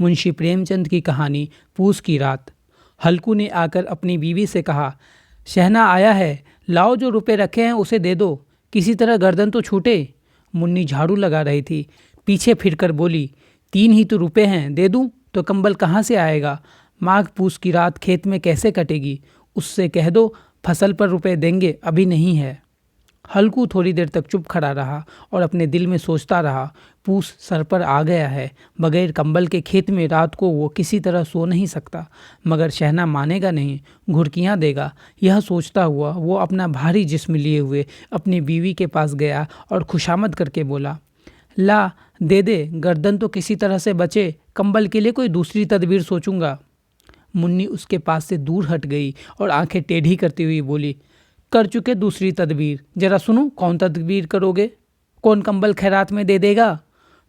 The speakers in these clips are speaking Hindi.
मुंशी प्रेमचंद की कहानी पूस की रात। हल्कू ने आकर अपनी बीवी से कहा, शहना आया है, लाओ जो रुपए रखे हैं उसे दे दो, किसी तरह गर्दन तो छूटे। मुन्नी झाड़ू लगा रही थी, पीछे फिरकर बोली, 3 ही तो रुपए हैं, दे दूं तो कंबल कहाँ से आएगा? माघ पूस की रात खेत में कैसे कटेगी? उससे कह दो फसल पर रुपए देंगे, अभी नहीं है। हल्कू थोड़ी देर तक चुप खड़ा रहा और अपने दिल में सोचता रहा, पूस सर पर आ गया है, बगैर कंबल के खेत में रात को वो किसी तरह सो नहीं सकता। मगर शहना मानेगा नहीं, घुड़कियाँ देगा। यह सोचता हुआ वो अपना भारी जिस्म लिए हुए अपनी बीवी के पास गया और खुशामद करके बोला, ला दे दे, गर्दन तो किसी तरह से बचे, कंबल के लिए कोई दूसरी तदबीर सोचूंगा। मुन्नी उसके पास से दूर हट गई और आंखें टेढ़ी करती हुई बोली, कर चुके दूसरी तदबीर, जरा सुनो कौन तदबीर करोगे? कौन कंबल खैरात में दे देगा?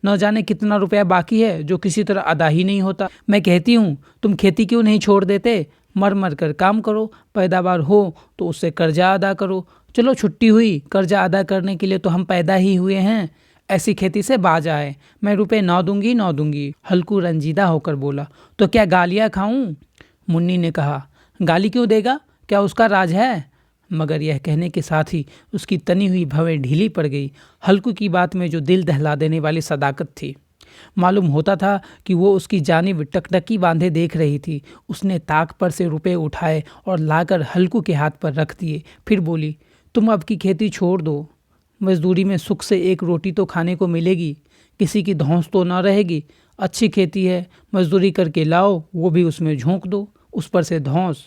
न जाने कितना रुपया बाकी है जो किसी तरह अदा ही नहीं होता। मैं कहती हूँ तुम खेती क्यों नहीं छोड़ देते? मर मर कर काम करो, पैदावार हो तो उससे कर्जा अदा करो। चलो छुट्टी हुई, कर्जा अदा करने के लिए तो हम पैदा ही हुए हैं। ऐसी खेती से बाज आए, मैं रुपए न दूंगी। हल्कू रंजीदा होकर बोला, तो क्या गालियाँ खाऊं? मुन्नी ने कहा, गाली क्यों देगा, क्या उसका राज है? मगर यह कहने के साथ ही उसकी तनी हुई भवें ढीली पड़ गई। हल्कू की बात में जो दिल दहला देने वाली सदाकत थी, मालूम होता था कि वो उसकी जानिब टकटकी बांधे देख रही थी। उसने ताक पर से रुपए उठाए और लाकर हल्कू के हाथ पर रख दिए। फिर बोली, तुम अब की खेती छोड़ दो, मजदूरी में सुख से एक रोटी तो खाने को मिलेगी, किसी की धौंस तो न रहेगी। अच्छी खेती है, मजदूरी करके लाओ, वो भी उसमें झोंक दो, उस पर से धौंस।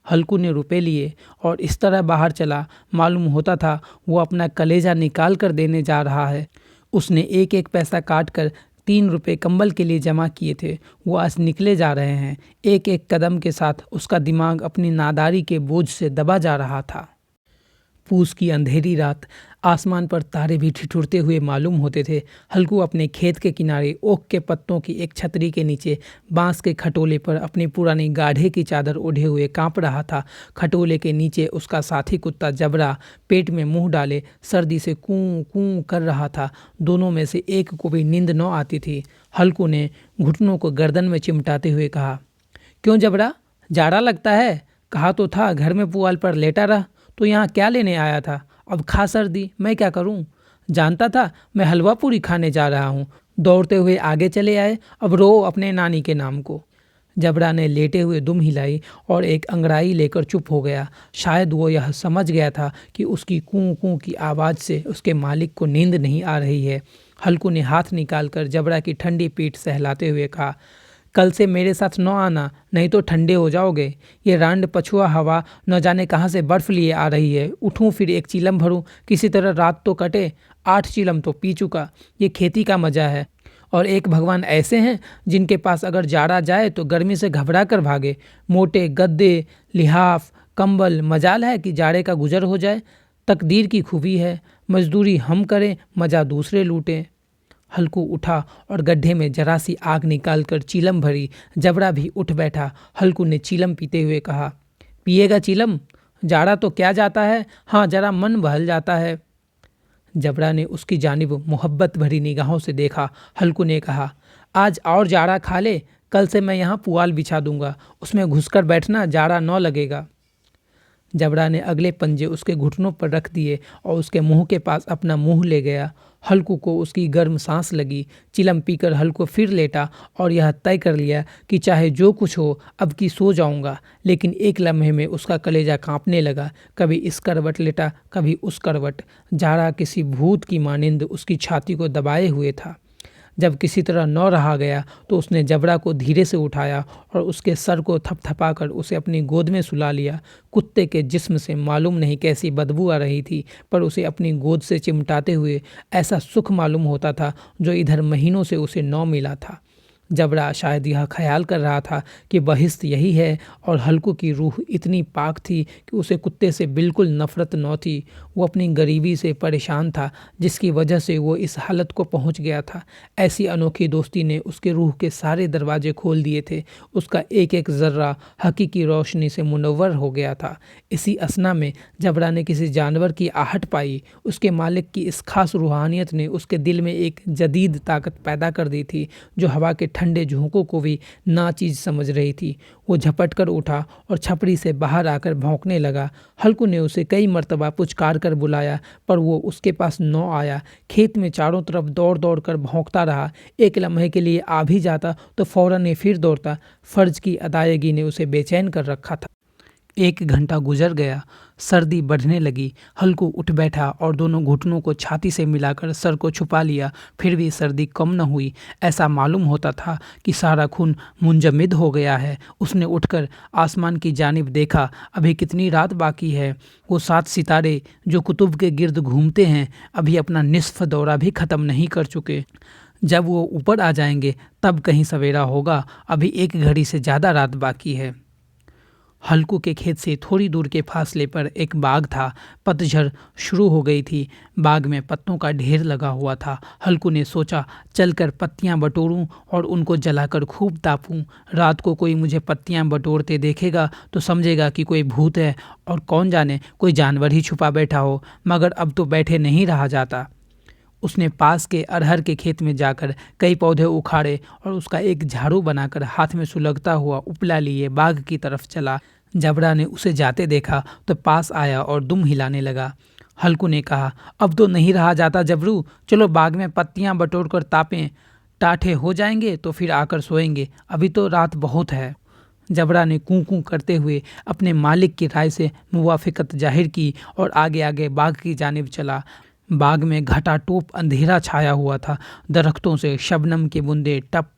हल्कू ने रुपए लिए और इस तरह बाहर चला, मालूम होता था वो अपना कलेजा निकाल कर देने जा रहा है। उसने एक एक पैसा काट कर 3 रुपए कंबल के लिए जमा किए थे, वो आज निकले जा रहे हैं। एक एक कदम के साथ उसका दिमाग अपनी नादारी के बोझ से दबा जा रहा था। पूस की अंधेरी रात, आसमान पर तारे भी ठिठुरते हुए मालूम होते थे। हल्कू अपने खेत के किनारे ओक के पत्तों की एक छतरी के नीचे बांस के खटोले पर अपनी पुरानी गाढ़े की चादर ओढ़े हुए कांप रहा था। खटोले के नीचे उसका साथी कुत्ता जबरा पेट में मुंह डाले सर्दी से कूं कूं कर रहा था। दोनों में से एक को भी नींद न आती थी। हल्कू ने घुटनों को गर्दन में चिमटाते हुए कहा, क्यों जबरा, जाड़ा लगता है? कहा तो था घर में पुआल पर लेटा रह, तो यहाँ क्या लेने आया था? अब खा सर्दी, मैं क्या करूं? जानता था मैं हलवा पूरी खाने जा रहा हूं। दौड़ते हुए आगे चले आए, अब रो अपने नानी के नाम को। जबरा ने लेटे हुए दुम हिलाई और एक अंगड़ाई लेकर चुप हो गया। शायद वो यह समझ गया था कि उसकी कूं कूं की आवाज़ से उसके मालिक को नींद नहीं आ रही है। हल्कू ने हाथ निकालकर जबरा की ठंडी पीठ सहलाते हुए कहा, कल से मेरे साथ न आना, नहीं तो ठंडे हो जाओगे। ये रांड पछुआ हवा न जाने कहाँ से बर्फ़ लिए आ रही है। उठूं फिर एक चीलम भरूं, किसी तरह रात तो कटे। 8 चीलम तो पी चुका। ये खेती का मज़ा है। और एक भगवान ऐसे हैं जिनके पास अगर जाड़ा जाए तो गर्मी से घबरा कर भागे। मोटे गद्दे, लिहाफ, कंबल, मजाल है कि जाड़े का गुजर हो जाए। तकदीर की खूबी है, मजदूरी हम करें, मज़ा दूसरे लूटें। हल्कू उठा और गड्ढे में जरा सी आग निकालकर चीलम भरी। जबरा भी उठ बैठा। हल्कू ने चीलम पीते हुए कहा, पिएगा चीलम? जाड़ा तो क्या जाता है, हाँ जरा मन बहल जाता है। जबरा ने उसकी जानिब मोहब्बत भरी निगाहों से देखा। हल्कू ने कहा, आज और जाड़ा खा ले, कल से मैं यहाँ पुआल बिछा दूंगा, उसमें घुसकर बैठना, जाड़ा न लगेगा। जबरा ने अगले पंजे उसके घुटनों पर रख दिए और उसके मुंह के पास अपना मुंह ले गया। हल्कू को उसकी गर्म सांस लगी। चिलम पीकर हल्कू फिर लेटा और यह तय कर लिया कि चाहे जो कुछ हो अब की सो जाऊंगा। लेकिन एक लम्हे में उसका कलेजा कांपने लगा। कभी इस करवट लेटा, कभी उस करवट। जाड़ा किसी भूत की मानिंद उसकी छाती को दबाए हुए था। जब किसी तरह न रहा गया तो उसने जबरा को धीरे से उठाया और उसके सर को थपथपाकर उसे अपनी गोद में सुला लिया। कुत्ते के जिस्म से मालूम नहीं कैसी बदबू आ रही थी, पर उसे अपनी गोद से चिमटाते हुए ऐसा सुख मालूम होता था जो इधर महीनों से उसे न मिला था। जबरा शायद यह ख्याल कर रहा था कि बहिश्त यही है, और हल्कू की रूह इतनी पाक थी कि उसे कुत्ते से बिल्कुल नफरत न थी। वो अपनी गरीबी से परेशान था जिसकी वजह से वो इस हालत को पहुंच गया था। ऐसी अनोखी दोस्ती ने उसके रूह के सारे दरवाजे खोल दिए थे। उसका एक एक ज़र्रा हकीकी रोशनी से मुनव्वर हो गया था। इसी असना में जबरा ने किसी जानवर की आहट पाई। उसके मालिक की इस खास रूहानियत ने उसके दिल में एक जदीद ताकत पैदा कर दी थी जो हवा के ठंडे झोंकों को भी नाचीज समझ रही थी। वो झपट कर उठा और छपरी से बाहर आकर भौंकने लगा। हल्कू ने उसे कई मर्तबा पुचकार कर बुलाया पर वो उसके पास न आया। खेत में चारों तरफ दौड़ दौड़ कर भौंकता रहा। एक लम्हे के लिए आ भी जाता तो फौरन ही फिर दौड़ता। फर्ज की अदायगी ने उसे बेचैन कर रखा था। 1 घंटा गुजर गया। सर्दी बढ़ने लगी। हल्कू उठ बैठा और दोनों घुटनों को छाती से मिलाकर सर को छुपा लिया। फिर भी सर्दी कम न हुई। ऐसा मालूम होता था कि सारा खून मुंजमद हो गया है। उसने उठकर आसमान की जानिब देखा। अभी कितनी रात बाकी है। वो 7 सितारे जो कुतुब के गिर्द घूमते हैं अभी अपना निसफ दौरा भी ख़त्म नहीं कर चुके। जब वो ऊपर आ जाएंगे तब कहीं सवेरा होगा। अभी 1 घड़ी से ज़्यादा रात बाकी है। हल्कू के खेत से थोड़ी दूर के फासले पर एक बाग था। पतझड़ शुरू हो गई थी। बाग में पत्तों का ढेर लगा हुआ था। हल्कू ने सोचा चलकर पत्तियां बटोरूं और उनको जलाकर खूब तापूं। रात को कोई मुझे पत्तियां बटोरते देखेगा तो समझेगा कि कोई भूत है और कौन जाने कोई जानवर ही छुपा बैठा हो। मगर अब तो बैठे नहीं रहा जाता। उसने पास के अरहर के खेत में जाकर कई पौधे उखाड़े और उसका एक झाड़ू बनाकर हाथ में सुलगता हुआ उपला लिए बाग की तरफ चला। जबरा ने उसे जाते देखा तो पास आया और दुम हिलाने लगा। हल्कू ने कहा, अब तो नहीं रहा जाता जबरू, चलो बाग में पत्तियां बटोर कर तापें। टाठे हो जाएंगे तो फिर आकर सोएंगे। अभी तो रात बहुत है। जबरा ने कूं कूं करते हुए अपने मालिक की राय से मुवाफिकत जाहिर की और आगे आगे बाग की जानिब चला। बाग में घटाटोप अंधेरा छाया हुआ था। दरख्तों से शबनम के बूंदें टप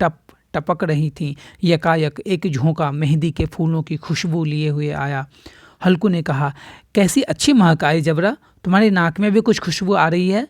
टप टपक रही थीं। यकायक एक झोंका मेहंदी के फूलों की खुशबू लिए हुए आया। हल्कू ने कहा, कैसी अच्छी महक आई जबरा, तुम्हारी नाक में भी कुछ खुशबू आ रही है।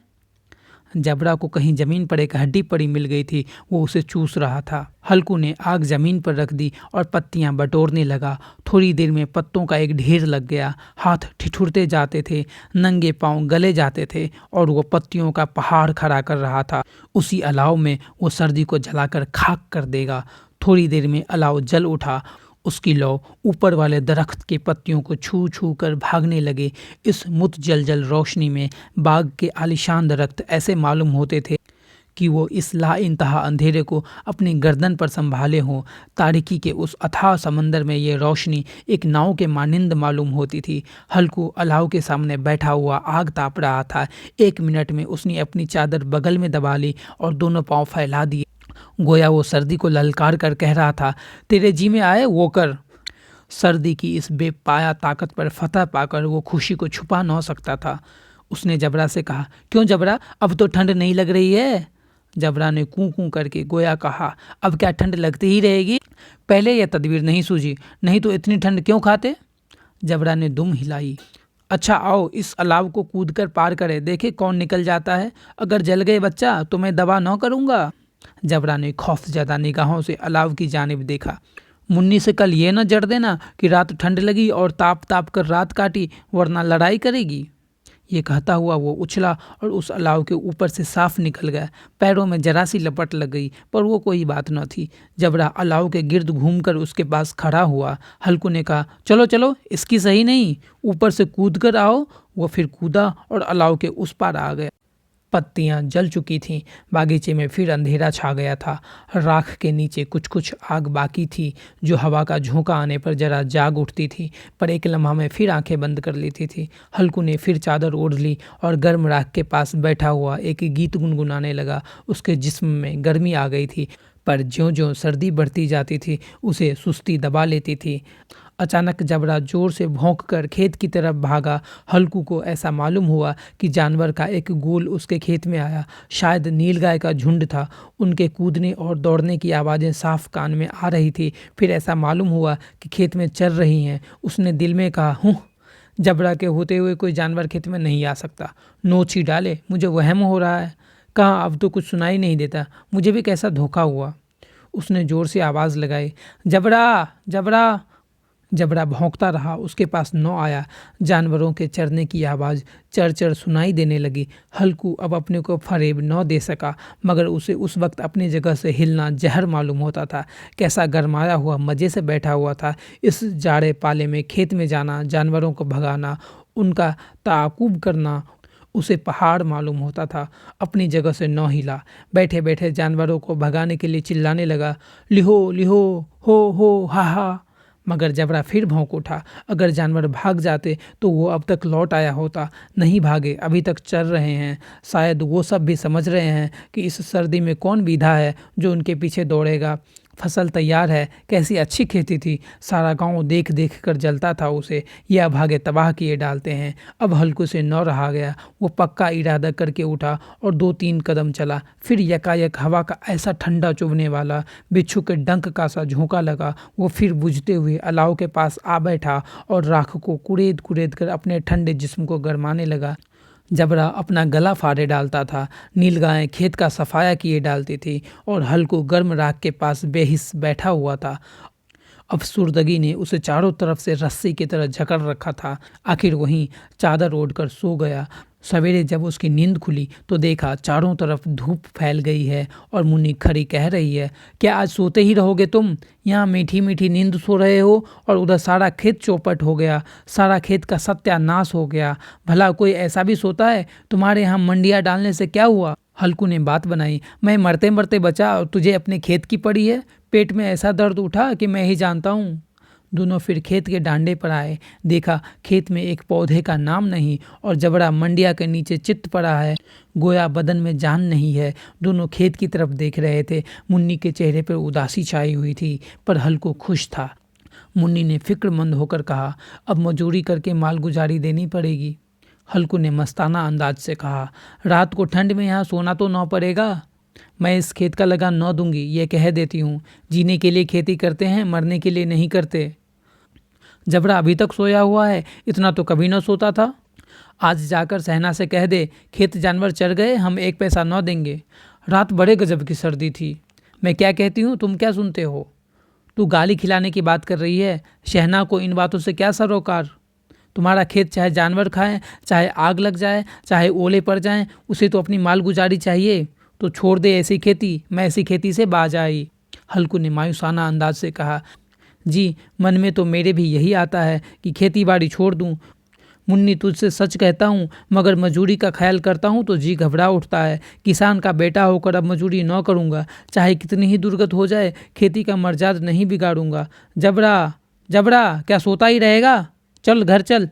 जबरा को कहीं जमीन पर एक हड्डी पड़ी मिल गई थी। वो उसे चूस रहा था। हल्कू ने आग जमीन पर रख दी और पत्तियां बटोरने लगा। थोड़ी देर में पत्तों का एक ढेर लग गया। हाथ ठिठुरते जाते थे, नंगे पांव गले जाते थे और वो पत्तियों का पहाड़ खड़ा कर रहा था। उसी अलाव में वो सर्दी को जलाकर खाक कर देगा। थोड़ी देर में अलाव जल उठा। उसकी लौ ऊपर वाले दरख्त के पत्तियों को छू छू कर भागने लगे। इस मुतजलजल रोशनी में बाग के आलीशान दरख्त ऐसे मालूम होते थे कि वो इस ला इंतहा अंधेरे को अपनी गर्दन पर संभाले हों। तारीकी के उस अथाह समंदर में ये रोशनी एक नाव के मानिंद मालूम होती थी। हल्कू अलाव के सामने बैठा हुआ आग ताप रहा था। 1 मिनट में उसने अपनी चादर बगल में दबा ली और दोनों पांव फैला दिए। गोया वो सर्दी को ललकार कर कह रहा था, तेरे जी में आए वो कर। सर्दी की इस बेपाया ताकत पर फतह पाकर वो खुशी को छुपा न सकता था। उसने जबरा से कहा, क्यों जबरा, अब तो ठंड नहीं लग रही है। जबरा ने कूं कूं करके गोया कहा, अब क्या ठंड लगती ही रहेगी। पहले यह तदबीर नहीं सूझी, नहीं तो इतनी ठंड क्यों खाते। जबरा ने दुम हिलाई। अच्छा आओ इस अलाव को कूद कर पार करे, देखे कौन निकल जाता है। अगर जल गए बच्चा तो मैं दवा न करूँगा। जबरा ने खौफजदा निगाहों से अलाव की जानिब देखा। मुन्नी से कल ये न जड़ देना कि रात ठंड लगी और ताप ताप कर रात काटी, वरना लड़ाई करेगी। ये कहता हुआ वो उछला और उस अलाव के ऊपर से साफ निकल गया। पैरों में जरा सी लपट लग गई पर वो कोई बात न थी। जबरा अलाव के गिर्द घूमकर उसके पास खड़ा हुआ। हल्कू ने कहा, चलो चलो इसकी सही नहीं, ऊपर से कूद कर आओ। वो फिर कूदा और अलाव के उस पार आ गया। पत्तियां जल चुकी थीं। बागीचे में फिर अंधेरा छा गया था। राख के नीचे कुछ कुछ आग बाकी थी जो हवा का झोंका आने पर जरा जाग उठती थी, पर एक लम्हा में फिर आंखें बंद कर लेती थी। हल्कू ने फिर चादर ओढ़ ली और गर्म राख के पास बैठा हुआ एक गीत गुनगुनाने लगा। उसके जिस्म में गर्मी आ गई थी, पर ज्यों-ज्यों सर्दी बढ़ती जाती थी उसे सुस्ती दबा लेती थी। अचानक जबरा जोर से भौंककर खेत की तरफ भागा। हल्कू को ऐसा मालूम हुआ कि जानवर का एक गोल उसके खेत में आया। शायद नीलगाय का झुंड था। उनके कूदने और दौड़ने की आवाज़ें साफ कान में आ रही थी। फिर ऐसा मालूम हुआ कि खेत में चर रही हैं। उसने दिल में कहा, हूँ, जबरा के होते हुए कोई जानवर खेत में नहीं आ सकता। नोच ही डाले, मुझे वहम हो रहा है। कहाँ अब तो कुछ सुनाई नहीं देता। मुझे भी कैसा धोखा हुआ। उसने जोर से आवाज़ लगाई, जबरा जबरा। जबरा भौंकता रहा, उसके पास न आया। जानवरों के चरने की आवाज़ चर चर सुनाई देने लगी। हल्कू अब अपने को फरेब न दे सका, मगर उसे उस वक्त अपनी जगह से हिलना जहर मालूम होता था। कैसा गरमाया हुआ मज़े से बैठा हुआ था। इस जाड़े पाले में खेत में जाना, जानवरों को भगाना, उनका ताक़ुब करना, उसे पहाड़ मालूम होता था। अपनी जगह से न हिला। बैठे बैठे जानवरों को भगाने के लिए चिल्लाने लगा, लिहो लिहो, हो हा हा। मगर जबरा फिर भौंक उठा। अगर जानवर भाग जाते तो वो अब तक लौट आया होता। नहीं भागे, अभी तक चल रहे हैं। शायद वो सब भी समझ रहे हैं कि इस सर्दी में कौन विधा है जो उनके पीछे दौड़ेगा। फसल तैयार है, कैसी अच्छी खेती थी। सारा गांव देख देख कर जलता था उसे। ये अभागे तबाह किए डालते हैं। अब हल्कू से न रहा गया। वो पक्का इरादा करके उठा और 2-3 कदम चला। फिर यकायक हवा का ऐसा ठंडा चुभने वाला, बिच्छू के डंक का सा झोंका लगा। वो फिर बुझते हुए अलाव के पास आ बैठा और राख को कुरेद कुरेद कर अपने ठंडे जिस्म को गरमाने लगा। जबरा अपना गला फाड़े डालता था। नीलगाय खेत का सफाया किए डालती थी और हल्कू गर्म राख के पास बेहिस बैठा हुआ था। अफसुर्दगी ने उसे चारों तरफ से रस्सी की तरह जकड़ रखा था। आखिर वहीं चादर ओढ़कर सो गया। सवेरे जब उसकी नींद खुली तो देखा चारों तरफ धूप फैल गई है और मुन्नी खड़ी कह रही है, क्या आज सोते ही रहोगे तुम? यहाँ मीठी मीठी नींद सो रहे हो और उधर सारा खेत चौपट हो गया। सारा खेत का सत्यानाश हो गया। भला कोई ऐसा भी सोता है? तुम्हारे यहाँ मंडियाँ डालने से क्या हुआ? हल्कू ने बात बनाई, मैं मरते मरते बचा और तुझे अपने खेत की पड़ी है। पेट में ऐसा दर्द उठा कि मैं ही जानता हूँ। दोनों फिर खेत के डांडे पर आए। देखा खेत में एक पौधे का नाम नहीं और जबड़ा मंडिया के नीचे चित्त पड़ा है। गोया बदन में जान नहीं है। दोनों खेत की तरफ देख रहे थे। मुन्नी के चेहरे पर उदासी छाई हुई थी, पर हल्कू खुश था। मुन्नी ने फिक्रमंद होकर कहा, अब मजूरी करके माल गुजारी देनी पड़ेगी। हल्कू ने मस्ताना अंदाज से कहा, रात को ठंड में यहाँ सोना तो न पड़ेगा। मैं इस खेत का लगान न दूंगी, ये कह देती हूँ। जीने के लिए खेती करते हैं, मरने के लिए नहीं करते। जबरा अभी तक सोया हुआ है, इतना तो कभी न सोता था। आज जाकर सहना से कह दे, खेत जानवर चर गए, हम 1 पैसा न देंगे। रात बड़े गजब की सर्दी थी। मैं क्या कहती हूँ, तुम क्या सुनते हो? तू गाली खिलाने की बात कर रही है। शहना को इन बातों से क्या सरोकार? तुम्हारा खेत चाहे जानवर खाएं, चाहे आग लग जाए, चाहे ओले पड़ जाएं, उसे तो अपनी माल गुजारी चाहिए। तो छोड़ दे ऐसी खेती, मैं ऐसी खेती से बाज आई। हल्कू ने मायूसाना अंदाज से कहा, जी मन में तो मेरे भी यही आता है कि खेती बाड़ी छोड़ दूं। मुन्नी तुझसे सच कहता हूँ, मगर मजूरी का ख्याल करता हूँ तो जी घबरा उठता है। किसान का बेटा होकर अब मजूरी न करूँगा। चाहे कितनी ही दुर्गत हो जाए, खेती का मर्जाद नहीं बिगाड़ूंगा। जबरा जबरा क्या सोता ही रहेगा? चल घर चल।